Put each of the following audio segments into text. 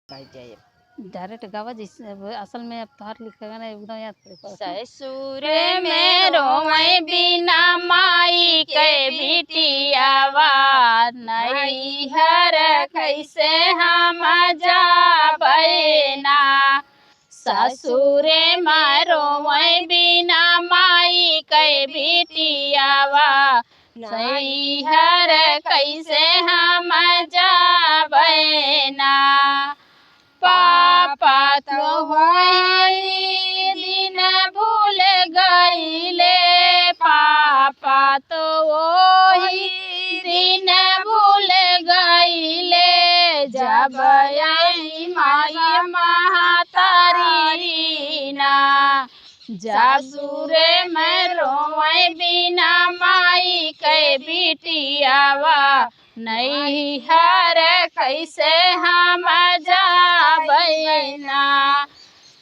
Direct गावा जैसे असल में अब तोहार लिखेगा ना एकदम याद पड़ेगा। ससुर में रोवे बिना माई के बिटियावा नहीं हर कैसे हम जाबे ना। ससुर में रोवे बिना माई के बिटियावा नहीं हर कैसे हम जाबे ना। पापा तो होई दिन भूल गईले, पापा तो वही दिन भूल गईले जब आई माई महतारी ना। ससुर में रोवे बिना माई के बिटियावा नहीं हर कैसे हम जाबे ना।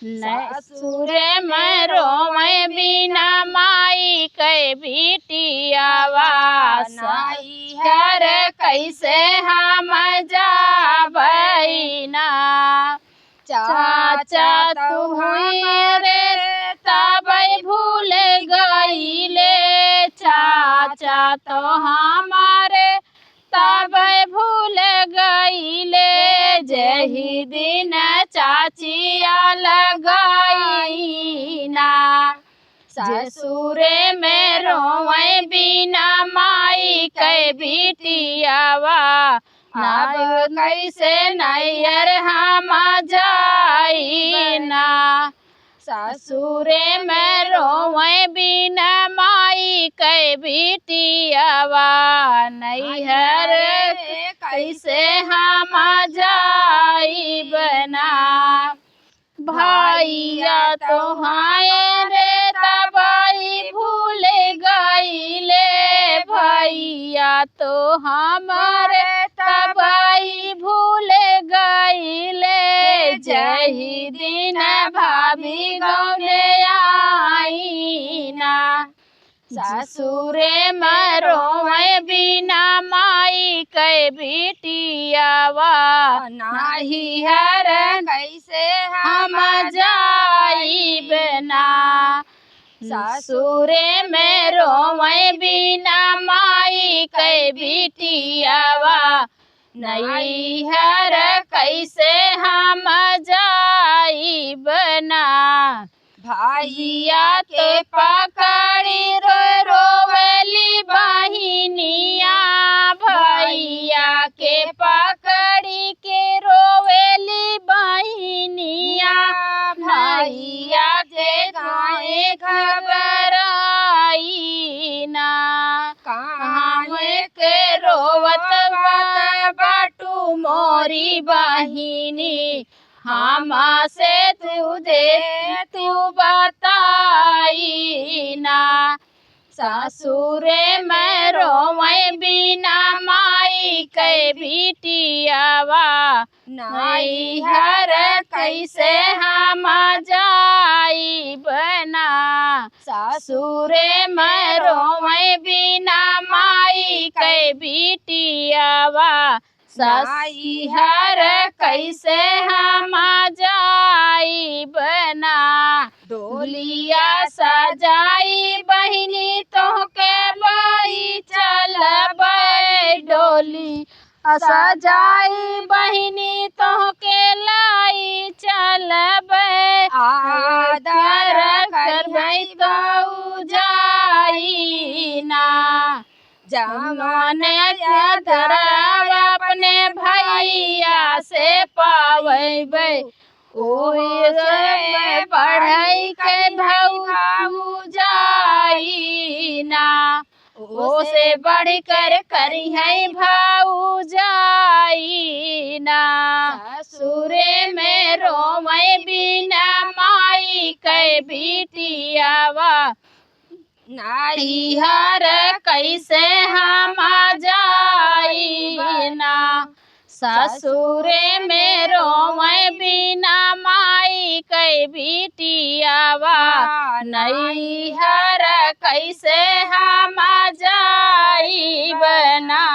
ससुर में रोवे बिना माई के बिटियावा नहीं हर कैसे हम जाबे ना। चाचा तुम्हारे तब भूल गईले, चाचा तो हमारे तब भूल गईले जही दिन चाचिया लगाई ना। ससुर में रोवे बिना माई के बिटियावा अब कैसे नैयर हम जाई ना। ससुर में रोवे बिना माई के बिटियावा नैहर कैसे हम जाई बना। भैया तो हाय रे तबाई भूल गईले, भैया तो हमारे तबाई भूल गईले जही दिन भाभी गौने आई ना। ससुर में रोवे बिना माई के बिटियावा नाही हर कैसे हम जाई बना। ससुर में रोवे बिना माई के बिटियावा नहीं हर कैसे हम जाई बना। भैया के पकड़ी रोवेली बहिनिया, भैया के पकड़ी के रोवेली बहिनिया भैया के गाए घबराई ना। कहाँ के रोवत बाटू मोरी बहिनी हमा से तू बताई ना। ससुर में रोवे बिना माई के बिटियावा नहीं हर कैसे हम जाई बना। ससुर में रोवे बिना माई के बिटियावा नहीं हर कैसे हम जाई बना। डोलिया सजाई बहिनी तोहके बाई चलबे, डोली सजाई बहिनी तोहके लाई चलबे आदर करबै तो जाई ना। जमाने अपने भैया से पावेबे ओही से पढ़ाई के भाऊ जाई ना। ओ से बढ़ कर करी है भाऊ जाई ना। ससुर में रोवे बिना माई के बिटियावा नैहर कैसे हम जाई ना। ससुर में रोवे बिना माई के बिटियावा नैहर कैसे हम जाई बना।